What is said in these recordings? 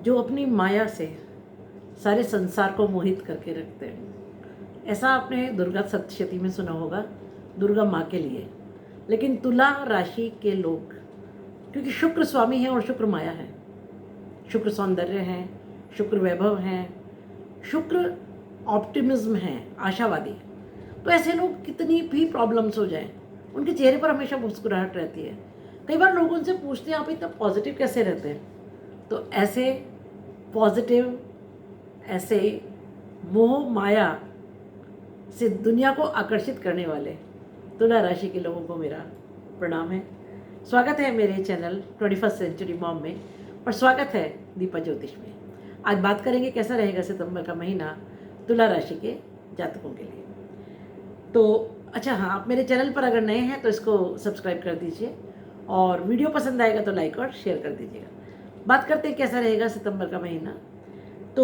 जो अपनी माया से सारे संसार को मोहित करके रखते हैं। ऐसा आपने दुर्गा सप्तशती में सुना होगा, दुर्गा माँ के लिए। लेकिन तुला राशि के लोग, क्योंकि शुक्र स्वामी है और शुक्र माया है, शुक्र सौंदर्य है, शुक्र वैभव है, शुक्र ऑप्टिमिज्म है, आशावादी। तो ऐसे लोग कितनी भी प्रॉब्लम्स हो जाएं, उनके चेहरे पर हमेशा मुस्कुराहट रहती है। कई बार लोग उनसे पूछते हैं आप इतना पॉजिटिव कैसे रहते हैं? तो ऐसे पॉजिटिव, ऐसे मोह माया से दुनिया को आकर्षित करने वाले तुला राशि के लोगों को मेरा प्रणाम है। स्वागत है मेरे चैनल 21st सेंचुरी मॉम में, और स्वागत है दीपा ज्योतिष में। आज बात करेंगे कैसा रहेगा सितंबर का महीना तुला राशि के जातकों के लिए। तो अच्छा हाँ, आप मेरे चैनल पर अगर नए हैं तो इसको सब्सक्राइब कर दीजिए, और वीडियो पसंद आएगा तो लाइक और शेयर कर दीजिएगा। बात करते हैं कैसा रहेगा सितंबर का महीना। तो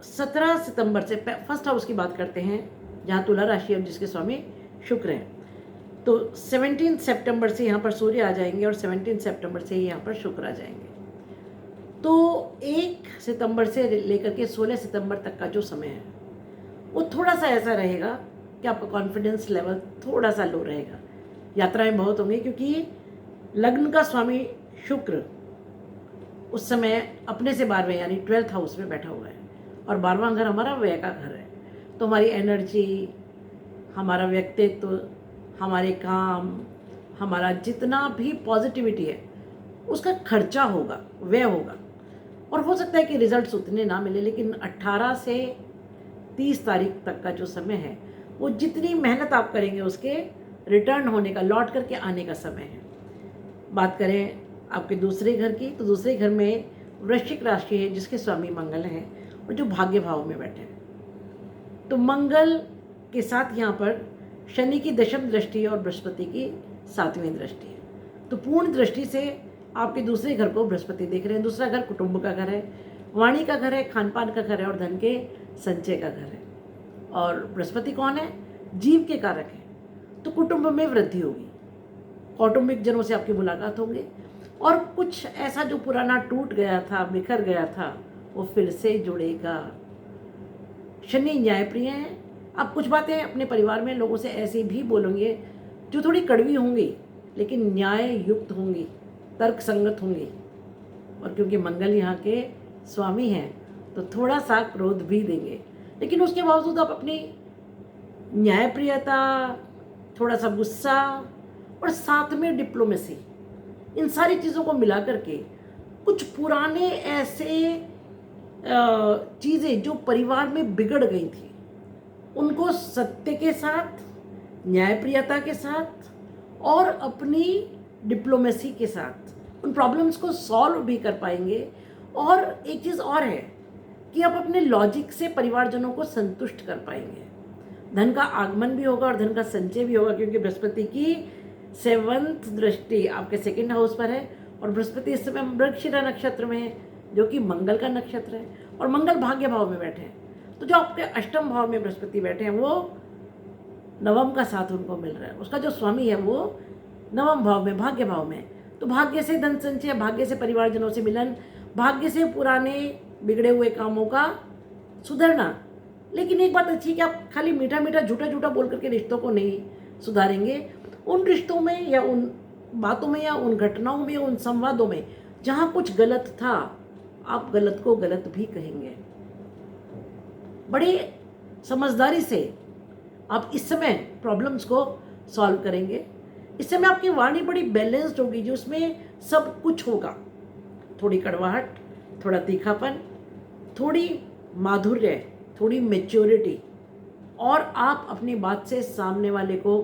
17 सितंबर से फर्स्ट हाउस की बात करते हैं, जहाँ तुला राशि है जिसके स्वामी शुक्र हैं। तो 17 सितंबर से यहाँ पर सूर्य आ जाएंगे और 17 सितंबर से ही यहाँ पर शुक्र आ जाएंगे। तो 1 सितंबर से लेकर के 16 सितंबर तक का जो समय है वो थोड़ा सा ऐसा रहेगा कि आपका कॉन्फिडेंस लेवल थोड़ा सा लो रहेगा। यात्राएं बहुत होंगी, क्योंकि लग्न का स्वामी शुक्र उस समय अपने से 12वें यानी 12th हाउस में बैठा हुआ है, और 12वां घर हमारा व्यय का घर है। तो हमारी एनर्जी, हमारा व्यक्तित्व, हमारे काम, हमारा जितना भी पॉजिटिविटी है उसका खर्चा होगा, व्यय होगा। और हो सकता है कि रिजल्ट्स उतने ना मिले, लेकिन 18 से 30 तारीख तक का जो समय है वो जितनी मेहनत आप करेंगे उसके रिटर्न होने का, लौट करके आने का समय है। बात करें आपके दूसरे घर की, तो दूसरे घर में वृश्चिक राशि है जिसके स्वामी मंगल हैं और जो भाग्य भाव में बैठे हैं। तो मंगल के साथ यहाँ पर शनि की दशम दृष्टि और बृहस्पति की 7वीं दृष्टि है। तो पूर्ण दृष्टि से आपके दूसरे घर को बृहस्पति देख रहे हैं। दूसरा घर कुटुंब का घर है, वाणी का घर है, खान पान का घर है और धन के संचय का घर है। और बृहस्पति कौन है? जीव के कारक है। तो कुटुंब में वृद्धि होगी, कौटुंबिक जनों से आपकी मुलाकात होंगे, और कुछ ऐसा जो पुराना टूट गया था, बिखर गया था, वो फिर से जुड़ेगा। शनि न्यायप्रिय है। आप कुछ बातें अपने परिवार में लोगों से ऐसे भी बोलेंगे जो थोड़ी कड़वी होंगी, लेकिन न्याय युक्त होंगी, तर्क संगत होंगी। और क्योंकि मंगल यहाँ के स्वामी हैं तो थोड़ा सा क्रोध भी देंगे, लेकिन उसके बावजूद आप अपनी न्यायप्रियता, थोड़ा सा गुस्सा और साथ में डिप्लोमेसी, इन सारी चीज़ों को मिला करके कुछ पुराने ऐसे चीज़ें जो परिवार में बिगड़ गई थी उनको सत्य के साथ, न्यायप्रियता के साथ और अपनी डिप्लोमेसी के साथ उन प्रॉब्लम्स को सॉल्व भी कर पाएंगे। और एक चीज़ और है कि आप अपने लॉजिक से परिवारजनों को संतुष्ट कर पाएंगे। धन का आगमन भी होगा और धन का संचय भी होगा, क्योंकि बृहस्पति की 7th दृष्टि आपके 2nd हाउस पर है, और बृहस्पति इस समय मृगशिरा नक्षत्र में है जो कि मंगल का नक्षत्र है, और मंगल भाग्य भाव में बैठे हैं। तो जो आपके अष्टम भाव में बृहस्पति बैठे हैं वो नवम का साथ उनको मिल रहा है, उसका जो स्वामी है वो नवम भाव में, भाग्य भाव में। तो भाग्य से धन संचय, भाग्य से परिवारजनों से मिलन, भाग्य से पुराने बिगड़े हुए कामों का सुधरना। लेकिन एक बात अच्छी कि आप खाली मीठा मीठा झूठा झूठा बोल करके रिश्तों को नहीं सुधारेंगे। उन रिश्तों में या उन बातों में या उन घटनाओं में या उन संवादों में जहाँ कुछ गलत था, आप गलत को गलत भी कहेंगे। बड़ी समझदारी से आप इस समय प्रॉब्लम्स को सॉल्व करेंगे। इस समय आपकी वाणी बड़ी बैलेंस्ड होगी, जो उसमें सब कुछ होगा। थोड़ी कड़वाहट, थोड़ा तीखापन, थोड़ी माधुर्य, थोड़ी मैच्योरिटी, और आप अपनी बात से सामने वाले को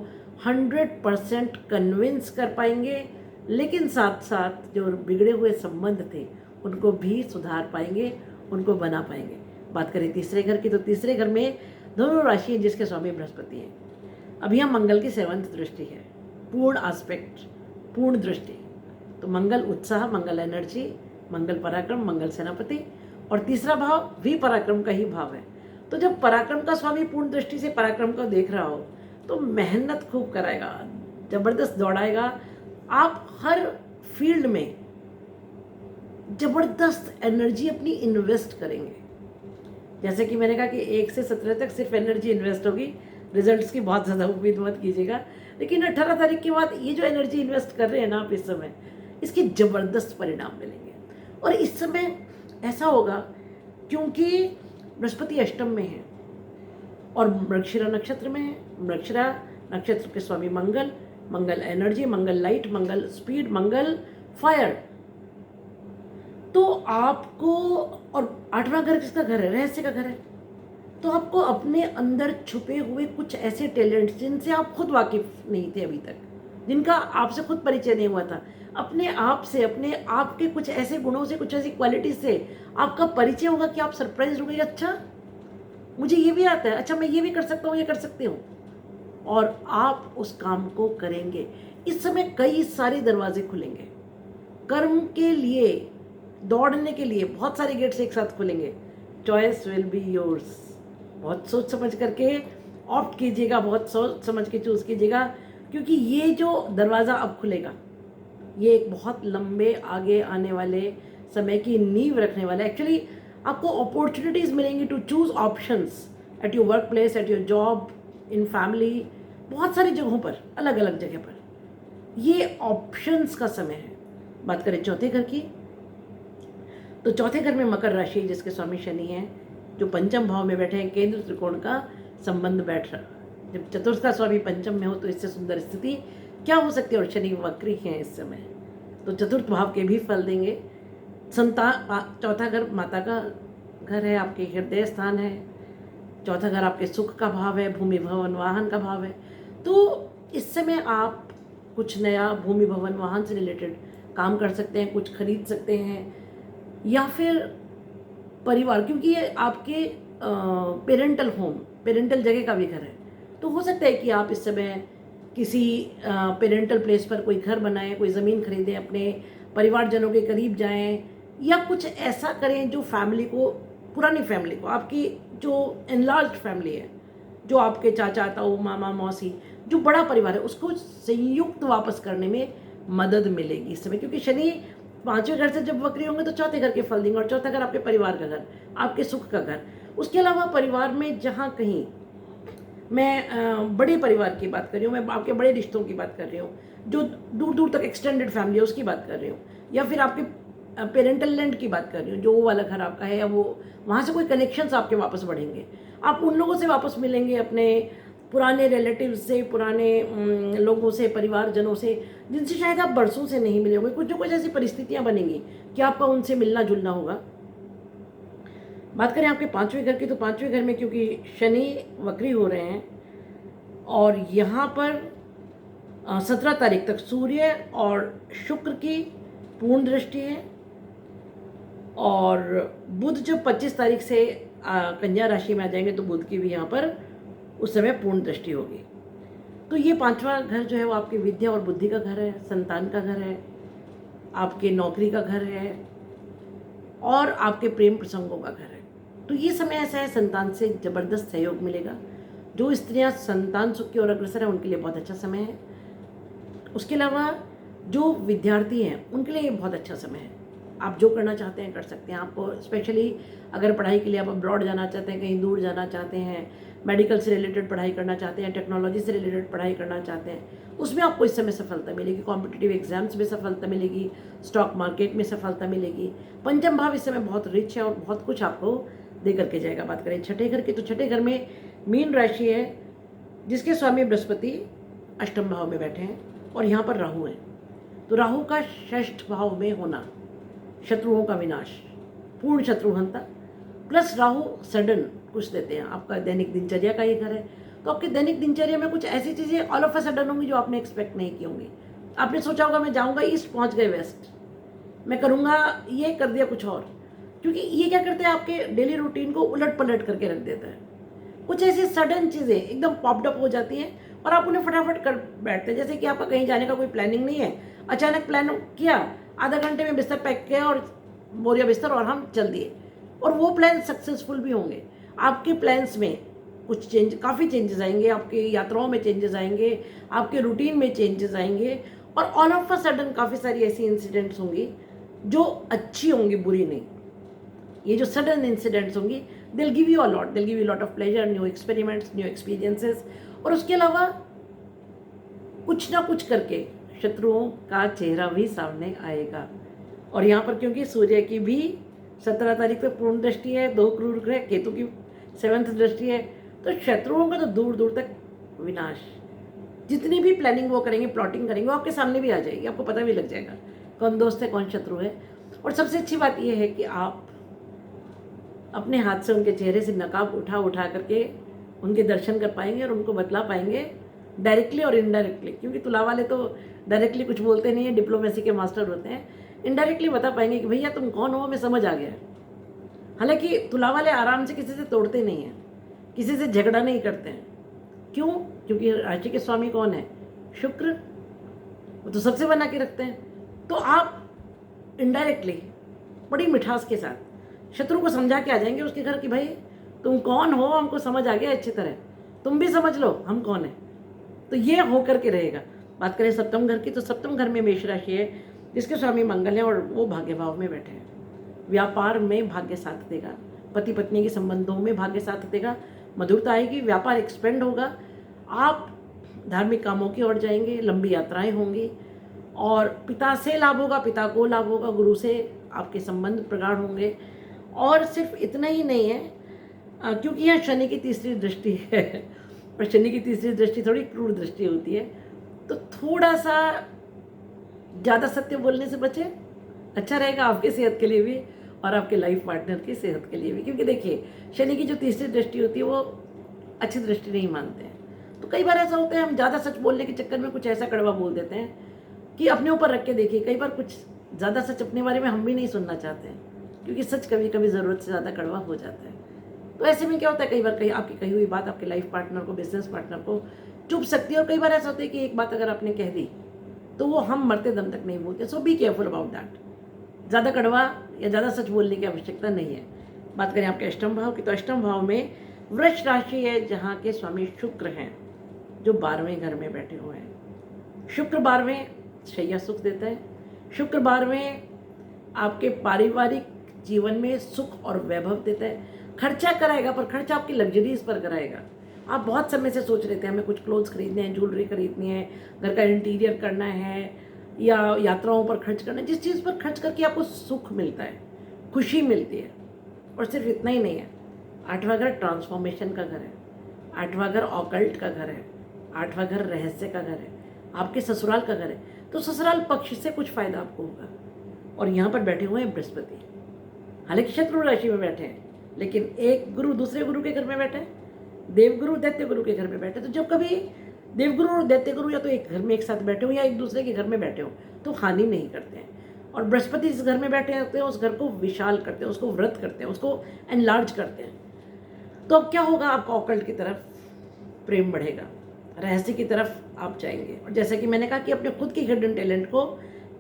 100% कन्विंस कर पाएंगे। लेकिन साथ साथ जो बिगड़े हुए संबंध थे उनको भी सुधार पाएंगे, उनको बना पाएंगे। बात करें तीसरे घर की, तो तीसरे घर में धनु राशि है जिसके स्वामी बृहस्पति है। अभी हम मंगल की 7th दृष्टि है, पूर्ण आस्पेक्ट, पूर्ण दृष्टि। तो मंगल उत्साह, मंगल एनर्जी, मंगल पराक्रम, मंगल सेनापति, और तीसरा भाव भी पराक्रम का ही भाव है। तो जब पराक्रम का स्वामी पूर्ण दृष्टि से पराक्रम को देख रहा हो तो मेहनत खूब कराएगा, ज़बरदस्त दौड़ाएगा। आप हर फील्ड में ज़बरदस्त एनर्जी अपनी इन्वेस्ट करेंगे। जैसे कि मैंने कहा कि 1 से 17 तक सिर्फ एनर्जी इन्वेस्ट होगी, रिजल्ट्स की बहुत ज़्यादा उम्मीद मत कीजिएगा। लेकिन 18 तारीख के बाद ये जो एनर्जी इन्वेस्ट कर रहे हैं ना आप इस समय, इसके ज़बरदस्त परिणाम मिलेंगे। और इस समय ऐसा होगा क्योंकि बृहस्पति अष्टम में है और मृगशिरा नक्षत्र में है। मृगशिरा नक्षत्र के स्वामी मंगल, मंगल एनर्जी, मंगल लाइट, मंगल स्पीड, मंगल फायर। तो आपको, और 8वां घर किसका घर है? रहस्य का घर है। तो आपको अपने अंदर छुपे हुए कुछ ऐसे टैलेंट्स जिनसे आप खुद वाकिफ नहीं थे अभी तक, जिनका आपसे खुद परिचय नहीं हुआ था, अपने आप से, अपने आप के कुछ ऐसे गुणों से, कुछ ऐसी क्वालिटीज से आपका परिचय होगा कि आप सरप्राइज होंगे, अच्छा मुझे ये भी आता है, अच्छा मैं ये भी कर सकता हूँ, ये कर सकती हूँ, और आप उस काम को करेंगे। इस समय कई सारे दरवाजे खुलेंगे कर्म के लिए, दौड़ने के लिए बहुत सारे गेट्स एक साथ खुलेंगे। Choice will be yours. बहुत सोच समझ करके ऑप्ट कीजिएगा, बहुत सोच समझ के चूज कीजिएगा, क्योंकि ये जो दरवाज़ा अब खुलेगा ये एक बहुत लंबे आगे आने वाले समय की नींव रखने वाला है। एक्चुअली आपको अपॉर्चुनिटीज़ मिलेंगी to choose options at your work place, at your job, in family, बहुत सारी जगहों पर, अलग अलग जगह पर ये ऑप्शंस का समय है। बात करें चौथे घर की, तो चौथे घर में मकर राशि जिसके स्वामी शनि हैं, जो पंचम भाव में बैठे हैं, केंद्र त्रिकोण का संबंध बैठ रहा। जब चतुर्थ का स्वामी पंचम में हो तो इससे सुंदर स्थिति क्या हो सकती है, और शनि वक्री हैं इस समय, तो चतुर्थ भाव के भी फल देंगे। चौथा घर माता का घर है, आपके हृदय स्थान है। चौथा घर आपके सुख का भाव है, भूमि भवन वाहन का भाव है। तो इस समय आप कुछ नया भूमि भवन वाहन से रिलेटेड काम कर सकते हैं, कुछ खरीद सकते हैं, या फिर परिवार, क्योंकि ये आपके पेरेंटल होम, पेरेंटल जगह का भी घर है, तो हो सकता है कि आप इस समय किसी पेरेंटल प्लेस पर कोई घर बनाएं, कोई ज़मीन खरीदें, अपने परिवारजनों के करीब जाएं, या कुछ ऐसा करें जो फैमिली को, पुरानी फैमिली को, आपकी जो एनलार्ज फैमिली है, जो आपके चाचा ताऊ मामा मौसी, जो बड़ा परिवार है, उसको संयुक्त वापस करने में मदद मिलेगी इस समय। क्योंकि शनि 5वें घर से जब वक्री होंगे तो चौथे घर के फल देंगे, और चौथा घर आपके परिवार का घर, आपके सुख का घर। उसके अलावा परिवार में जहाँ कहीं, मैं बड़े परिवार की बात कर रही हूँ, मैं आपके बड़े रिश्तों की बात कर रही हूँ, जो दूर दूर तक एक्सटेंडेड फैमिली है उसकी बात कर रही हूँ, या फिर आपके पेरेंटल लैंड की बात कर रही हूँ, जो वो वाला घर आपका है, या वो वहाँ से कोई कनेक्शंस आपके वापस बढ़ेंगे, आप उन लोगों से वापस मिलेंगे, अपने पुराने रिलेटिव से, पुराने लोगों से, परिवारजनों से, जिनसे शायद आप बरसों से नहीं मिले होंगे। कुछ न कुछ ऐसी परिस्थितियाँ बनेंगी कि आपका उनसे मिलना जुलना होगा। बात करें आपके 5वें घर की, तो 5वें घर में क्योंकि शनि वक्री हो रहे हैं, और यहाँ पर 17 तारीख तक सूर्य और शुक्र की पूर्ण दृष्टि है, और बुध जब 25 तारीख से कन्या राशि में आ जाएंगे तो बुध की भी यहाँ पर उस समय पूर्ण दृष्टि होगी। तो ये 5वां घर जो है वो आपकी विद्या और बुद्धि का घर है, संतान का घर है, आपके नौकरी का घर है, और आपके प्रेम प्रसंगों का घर है। तो ये समय ऐसा है, संतान से ज़बरदस्त सहयोग मिलेगा। जो स्त्रियां संतान सुख की ओर अग्रसर है उनके लिए बहुत अच्छा समय है। उसके अलावा जो विद्यार्थी हैं उनके लिए ये बहुत अच्छा समय है। आप जो करना चाहते हैं कर सकते हैं। आपको स्पेशली अगर पढ़ाई के लिए आप अब्रॉड जाना चाहते हैं, कहीं दूर जाना चाहते हैं, मेडिकल से रिलेटेड पढ़ाई करना चाहते हैं, टेक्नोलॉजी से रिलेटेड पढ़ाई करना चाहते हैं, उसमें आपको इस समय सफलता मिलेगी। कॉम्पिटिटिव एग्जाम्स में सफलता मिलेगी, स्टॉक मार्केट में सफलता मिलेगी। पंचम भाव इस समय बहुत रिच है और बहुत कुछ आपको दे करके जाएगा। बात करें छठे घर की, तो छठे घर में मीन राशि है जिसके स्वामी बृहस्पति अष्टम भाव में बैठे हैं, और यहाँ पर राहु है। तो राहु का षष्ठ भाव में होना, शत्रुओं का विनाश, पूर्ण शत्रुहंता, प्लस राहु सडन कुछ देते हैं। आपका दैनिक दिनचर्या का ये घर है, तो आपके दैनिक दिनचर्या में कुछ ऐसी चीज़ें ऑल ऑफ अ सडन होंगी जो आपने एक्सपेक्ट नहीं की होंगी। आपने सोचा होगा मैं जाऊँगा ईस्ट, पहुँच गए वेस्ट, मैं करूँगा ये, कर दिया कुछ और। क्योंकि ये क्या करते हैं, आपके डेली रूटीन को उलट पलट करके रख देता है। कुछ ऐसी सडन चीज़ें एकदम पॉप्ड अप हो जाती हैं और आप उन्हें फटाफट कर बैठते हैं। जैसे कि आपका कहीं जाने का कोई प्लानिंग नहीं है, अचानक प्लान किया, आधा घंटे में बिस्तर पैक किया और बोरिया बिस्तर, और हम चल दिए, और वो प्लान सक्सेसफुल भी होंगे। आपके प्लान्स में कुछ काफ़ी चेंजेस आएंगे, आपकी यात्राओं में चेंजेस आएंगे, आपके रूटीन में चेंजेस आएंगे, और ऑल ऑफ अ सडन काफ़ी सारी ऐसी इंसिडेंट्स होंगी जो अच्छी होंगी, बुरी नहीं। ये जो सडन इंसिडेंट्स होंगी, दिल गिव यू अ लॉट, दिल give you lot of pleasure, new experiments, new experiences. और उसके अलावा कुछ ना कुछ करके शत्रुओं का चेहरा भी सामने आएगा। और यहाँ पर क्योंकि सूर्य की भी 17 तारीख पे पूर्ण दृष्टि है, 2 क्रूर ग्रह, केतु की 7th दृष्टि है, तो शत्रुओं का तो दूर दूर तक विनाश। जितनी भी प्लानिंग वो करेंगे, प्लॉटिंग करेंगे, वो आपके सामने भी आ जाएगी, आपको पता भी लग जाएगा कौन दोस्त है कौन शत्रु है। और सबसे अच्छी बात यह है कि आप अपने हाथ से उनके चेहरे से नकाब उठा उठा करके उनके दर्शन कर पाएंगे और उनको बतला पाएंगे डायरेक्टली और इनडायरेक्टली, क्योंकि तुला वाले तो डायरेक्टली कुछ बोलते नहीं है, डिप्लोमेसी के मास्टर होते हैं। इनडायरेक्टली बता पाएंगे कि भैया तुम कौन हो, मैं समझ आ गया। हालांकि तुला वाले आराम से किसी से तोड़ते नहीं हैं, किसी से झगड़ा नहीं करते हैं। क्यों? क्योंकि राशि के स्वामी कौन है? शुक्र, वो तो सबसे बना के रखते हैं। तो आप इनडायरेक्टली बड़ी मिठास के साथ शत्रु को समझा के आ जाएंगे उसके घर की, भाई तुम कौन हो, हमको समझ आ गया अच्छी तरह, तुम भी समझ लो हम कौन है। तो ये होकर के रहेगा। बात करें सप्तम घर की, तो सप्तम घर में मेष राशि है, जिसके स्वामी मंगल है और वो भाग्य भाव में बैठे हैं। व्यापार में भाग्य साथ देगा, पति पत्नी के संबंधों में भाग्य साथ देगा, मधुरता आएगी, व्यापार एक्सपेंड होगा, आप धार्मिक कामों की ओर जाएंगे, लंबी यात्राएं होंगी और पिता से लाभ होगा, पिता को लाभ होगा, गुरु से आपके संबंध प्रगाढ़ होंगे। और सिर्फ इतना ही नहीं है, क्योंकि यहाँ शनि की तीसरी दृष्टि है और शनि की तीसरी दृष्टि थोड़ी क्रूर दृष्टि होती है, तो थोड़ा सा ज़्यादा सत्य बोलने से बचे, अच्छा रहेगा आपकी सेहत के लिए भी और आपके लाइफ पार्टनर की सेहत के लिए भी। क्योंकि देखिए शनि की जो तीसरी दृष्टि होती है वो अच्छी दृष्टि नहीं मानते हैं। तो कई बार ऐसा होता है हम ज़्यादा सच बोलने के चक्कर में कुछ ऐसा कड़वा बोल देते हैं कि अपने ऊपर रख के देखिए, कई बार कुछ ज़्यादा सच अपने बारे में हम भी नहीं सुनना चाहते हैं, क्योंकि सच कभी कभी ज़रूरत से ज़्यादा कड़वा हो जाता है। तो ऐसे में क्या होता है, कई बार कहीं आपकी कही हुई बात आपके लाइफ पार्टनर को, बिजनेस पार्टनर को चुभ सकती है। और कई बार ऐसा होता है कि एक बात अगर आपने कह दी तो वो हम मरते दम तक नहीं बोलते। सो बी केयरफुल अबाउट दैट। ज़्यादा कड़वा या ज़्यादा सच बोलने की आवश्यकता नहीं है। बात करें आपके अष्टम भाव की, तो अष्टम भाव में वृष राशि है, जहाँ के स्वामी शुक्र हैं, जो 12वें घर में बैठे हुए हैं। शुक्र 12वें शैया सुख देता है। शुक्र 12वें आपके पारिवारिक जीवन में सुख और वैभव देता है। खर्चा कराएगा, पर खर्चा आपकी लग्जरीज पर कराएगा। आप बहुत समय से सोच रहे थे हमें कुछ क्लोथ्स खरीदने हैं, ज्वेलरी खरीदनी है, घर का इंटीरियर करना है या यात्राओं पर खर्च करना है। जिस चीज़ पर खर्च करके आपको सुख मिलता है, खुशी मिलती है। और सिर्फ इतना ही नहीं है, 8वां घर ट्रांसफॉर्मेशन का घर है, 8वां घर ऑकल्ट का घर है, 8वां घर रहस्य का घर है, आपके ससुराल का घर है। तो ससुराल पक्ष से कुछ फायदा आपको होगा। और यहाँ पर बैठे हुए हैं बृहस्पति, हालांकि शत्रु राशि में बैठे हैं, लेकिन एक गुरु दूसरे गुरु के घर में बैठे हैं, देवगुरु दैत्य गुरु के घर में बैठे। तो जब कभी देवगुरु और दैत्य गुरु या तो एक घर में एक साथ बैठे हो या एक दूसरे के घर में बैठे हो तो हानि नहीं करते हैं। और बृहस्पति जिस घर में बैठे होते हैं उस घर को विशाल करते हैं, उसको व्रत करते हैं, उसको एनलार्ज करते हैं। तो अब क्या होगा, आपका ऑकल्ट की तरफ प्रेम बढ़ेगा, रहस्य की तरफ आप जाएंगे। और जैसे कि मैंने कहा कि अपने खुद की हिडन टैलेंट को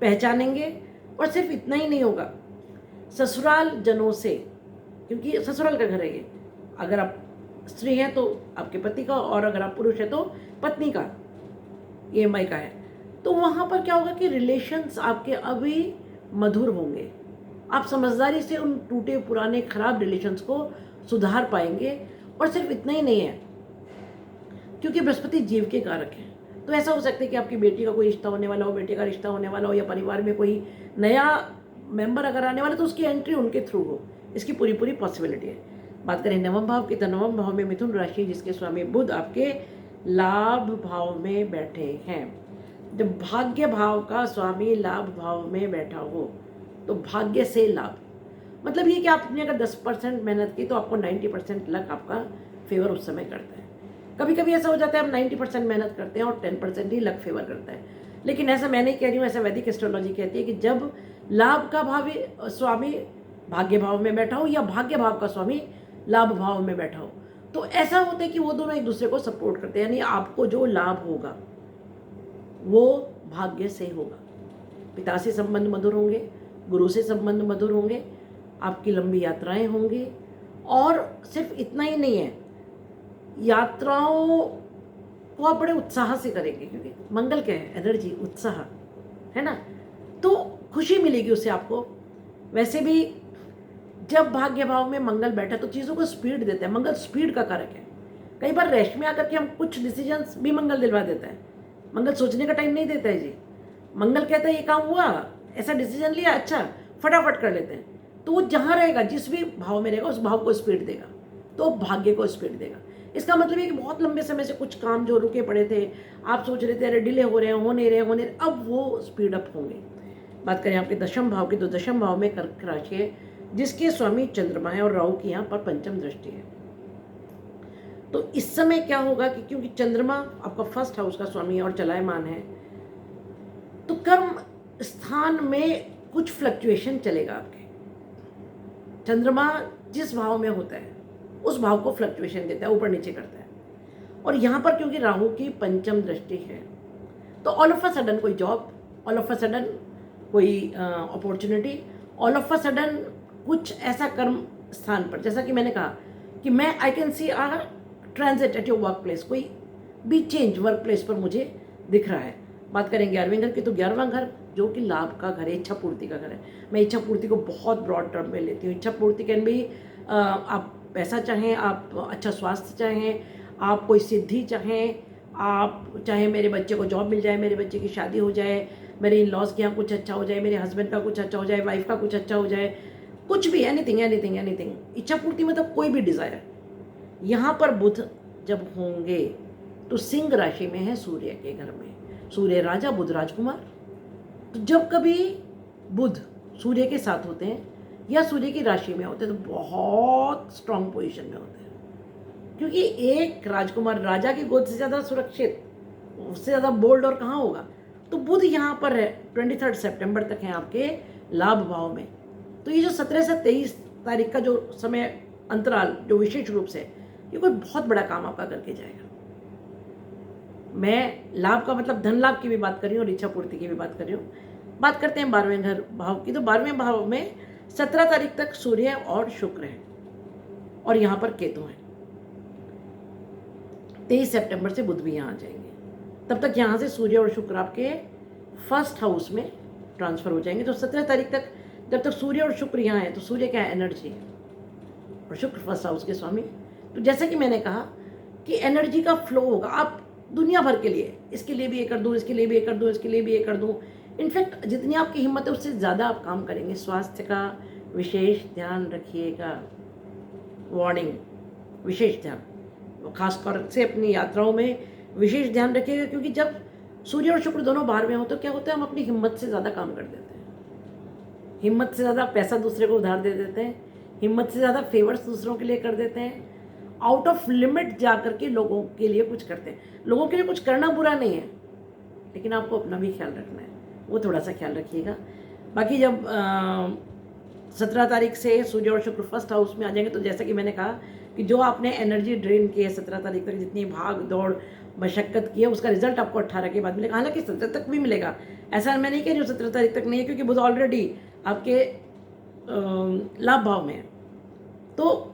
पहचानेंगे। और सिर्फ इतना ही नहीं होगा, ससुराल जनों से, क्योंकि ससुराल का घर है ये, अगर आप स्त्री हैं तो आपके पति का, और अगर आप पुरुष हैं तो पत्नी का, ये मायका है। तो वहाँ पर क्या होगा कि रिलेशंस आपके अभी मधुर होंगे। आप समझदारी से उन टूटे पुराने खराब रिलेशंस को सुधार पाएंगे। और सिर्फ इतना ही नहीं है, क्योंकि बृहस्पति जीव के कारक हैं, तो ऐसा हो सकता है कि आपकी बेटी का कोई रिश्ता होने वाला हो, बेटे का रिश्ता होने वाला हो, या परिवार में कोई नया मेंबर अगर आने वाला तो उसकी एंट्री उनके थ्रू हो। इसकी पूरी पूरी पॉसिबिलिटी है। बात करें नवम भाव की, तो नवम भाव में मिथुन राशि, जिसके स्वामी बुध आपके लाभ भाव में बैठे हैं। जब भाग्य भाव का स्वामी लाभ भाव में बैठा हो तो भाग्य से लाभ, मतलब ये कि आपने अगर 10% मेहनत की तो आपको 90% लक आपका फेवर उस समय करता है। कभी कभी ऐसा हो जाता है हम 90% मेहनत करते हैं और 10% ही लक फेवर करता है। लेकिन ऐसा मैं नहीं कह रही हूँ, ऐसा वैदिक एस्ट्रोलॉजी कहती है कि जब लाभ का भावी स्वामी भाग्य भाव में बैठा हो या भाग्य भाव का स्वामी लाभ भाव में बैठा हो, तो ऐसा होता है कि वो दोनों एक दूसरे को सपोर्ट करते हैं। यानी आपको जो लाभ होगा वो भाग्य से होगा। पिता से संबंध मधुर होंगे, गुरु से संबंध मधुर होंगे, आपकी लंबी यात्राएं होंगी। और सिर्फ इतना ही नहीं है, यात्राओं को आप बड़े उत्साह से करेंगे, क्योंकि मंगल क्या है, एनर्जी, उत्साह है ना। तो खुशी मिलेगी उससे आपको, वैसे भी जब भाग्य भाव में मंगल बैठा तो चीज़ों को स्पीड देता है। मंगल स्पीड का कारक है। कई बार रेस्ट में आकर के हम कुछ डिसीजंस भी मंगल दिलवा देता है। मंगल सोचने का टाइम नहीं देता है जी। मंगल कहता है ये काम हुआ, ऐसा डिसीजन लिया, अच्छा फटाफट कर लेते हैं। तो वो जहाँ रहेगा, जिस भी भाव में रहेगा, उस भाव को स्पीड देगा, तो भाग्य को स्पीड देगा। इसका मतलब है कि बहुत लंबे समय से कुछ काम जो रुके पड़े थे, आप सोच रहे थे अरे डिले हो रहे हैं, हो नहीं रहे, अब वो स्पीड अप होंगे। बात करें आपके दशम भाव की, तो दशम भाव में कर्क राशि है, जिसके स्वामी चंद्रमा है और राहु की यहाँ पर पंचम दृष्टि है। तो इस समय क्या होगा कि क्योंकि चंद्रमा आपका फर्स्ट हाउस का स्वामी है और चलायमान है, तो कर्म स्थान में कुछ फ्लक्चुएशन चलेगा आपके। चंद्रमा जिस भाव में होता है उस भाव को फ्लक्चुएशन देता है, ऊपर नीचे करता है। और यहाँ पर क्योंकि राहु की पंचम दृष्टि है, तो ऑल ऑफ अ सडन कोई job, all of a sudden कोई opportunity, all of a sudden कुछ ऐसा कर्म स्थान पर, जैसा कि मैंने कहा कि मैं I can see a transit at your work place, कोई भी चेंज वर्क प्लेस पर मुझे दिख रहा है। बात करें 11वें घर की, तो 11वां घर जो कि लाभ का घर है, इच्छा पूर्ति का घर है। मैं इच्छा पूर्ति को बहुत ब्रॉड टर्म में लेती हूँ। इच्छा पूर्ति कैन भी आप पैसा चाहें, आप अच्छा स्वास्थ्य चाहें, आप कोई सिद्धि चाहें, आप चाहे मेरे बच्चे को जॉब मिल जाए, मेरे बच्चे की शादी हो जाए, मेरे इन लॉज के यहाँ कुछ अच्छा हो जाए, मेरे हस्बैंड का कुछ अच्छा हो जाए, वाइफ का कुछ अच्छा हो जाए, कुछ भी, एनीथिंग एनीथिंग एनीथिंग। इच्छा पूर्ति मतलब कोई भी डिज़ायर। यहाँ पर बुध जब होंगे तो सिंह राशि में है, सूर्य के घर में। सूर्य राजा, बुध राजकुमार। तो जब कभी बुध सूर्य के साथ होते हैं या सूर्य की राशि में होते हैं तो बहुत स्ट्रांग पोजीशन में होते हैं, क्योंकि एक राजकुमार राजा की गोद से ज़्यादा सुरक्षित, उससे ज़्यादा बोल्ड और कहाँ होगा। तो बुध यहाँ पर है, 23 सितंबर तक है आपके लाभ भाव में। तो ये जो 17 से 23 तारीख का जो समय अंतराल जो विशेष रूप से, ये कोई बहुत बड़ा काम आपका करके जाएगा। मैं लाभ का मतलब धन लाभ की भी बात कर रही हूँ और इच्छा पूर्ति की भी बात कर रही हूँ। बात करते हैं 12वें घर भाव की, तो 12वें भाव में 17 तारीख तक सूर्य और शुक्र है और यहाँ पर केतु है। 23 सितंबर से बुध भी यहाँ आ जाएंगे। तब तक यहाँ से सूर्य और शुक्र आपके फर्स्ट हाउस में ट्रांसफर हो जाएंगे। तो 17 तारीख तक जब तक सूर्य और शुक्र यहाँ है, तो सूर्य क्या है, एनर्जी है, और शुक्र फर्स्ट हाउस के स्वामी। तो जैसे कि मैंने कहा कि एनर्जी का फ्लो होगा, आप दुनिया भर के लिए, इसके लिए भी ये कर दूँ, इसके लिए भी ये कर दूँ, इसके लिए भी ये कर दूँ। इनफैक्ट जितनी आपकी हिम्मत है उससे ज़्यादा आप काम करेंगे। स्वास्थ्य का विशेष ध्यान रखिएगा, वार्निंग, विशेष ध्यान, खासतौर से अपनी यात्राओं में विशेष ध्यान रखिएगा, क्योंकि जब सूर्य और शुक्र दोनों बाहर में हो तो क्या होता है, हम अपनी हिम्मत से ज़्यादा काम कर देते हैं। हिम्मत से ज़्यादा पैसा दूसरे को उधार दे देते हैं, हिम्मत से ज़्यादा फेवर्स दूसरों के लिए कर देते हैं, आउट ऑफ लिमिट जा कर के लोगों के लिए कुछ करते हैं। लोगों के लिए कुछ करना बुरा नहीं है, लेकिन आपको अपना भी ख्याल रखना है, वो थोड़ा सा ख्याल रखिएगा। बाकी जब 17 तारीख से सूर्य और शुक्र फर्स्ट हाउस में आ जाएंगे, तो जैसा कि मैंने कहा कि जो आपने एनर्जी ड्रेन की है 17 तारीख तक, जितनी भाग दौड़ मशक्क़त की है, उसका रिजल्ट आपको 18 के बाद मिलेगा। हालांकि 17 तक भी मिलेगा, ऐसा मैं नहीं कह रही हूँ 17 तारीख तक नहीं है, क्योंकि बुध ऑलरेडी आपके लाभ भाव में है, तो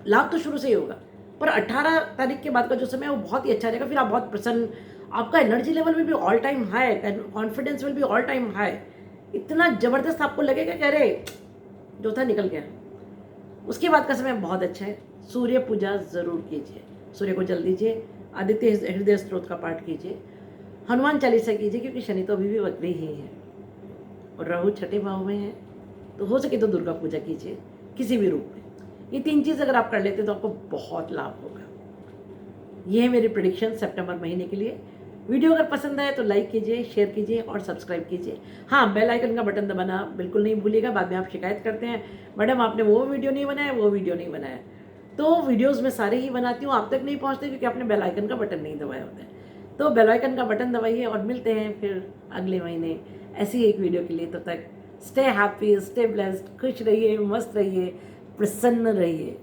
लाभ तो शुरू से ही होगा। पर 18 तारीख के बाद का जो समय है वो बहुत ही अच्छा रहेगा। फिर आप बहुत प्रसन्न, आपका energy level will be all time high, confidence will be all time high. इतना ज़बरदस्त आपको लगेगा कि अरे जो था निकल गया। उसके बाद का समय बहुत अच्छा है। सूर्य पूजा ज़रूर कीजिए, सूर्य को जल दीजिए, आदित्य हृदय स्त्रोत का पाठ कीजिए, हनुमान चालीसा कीजिए, क्योंकि शनि तो अभी भी वक्री ही है और राहु छठे भाव में है। तो हो सके तो दुर्गा पूजा कीजिए किसी भी रूप में। ये 3 चीज़ अगर आप कर लेते हैं तो आपको बहुत लाभ होगा। ये है मेरी प्रेडिक्शन सितंबर महीने के लिए। वीडियो अगर पसंद आए तो लाइक कीजिए, शेयर कीजिए और सब्सक्राइब कीजिए। हाँ, बेल आइकन का बटन दबाना बिल्कुल नहीं भूलिएगा। बाद में आप शिकायत करते हैं, मैडम आपने वो वीडियो नहीं बनाया, वो वीडियो नहीं बनाया। तो वीडियोज़ मैं सारे ही बनाती हूँ, आप तक नहीं पहुँचते क्योंकि आपने बेल आइकन का बटन नहीं दबाया होता है। तो बेल आइकन का बटन दबाइए और मिलते हैं फिर अगले महीने ऐसी एक वीडियो के लिए। तब तक स्टे हैप्पी, स्टे ब्लेस्ड, खुश रहिए, मस्त रहिए, प्रसन्न रहिए।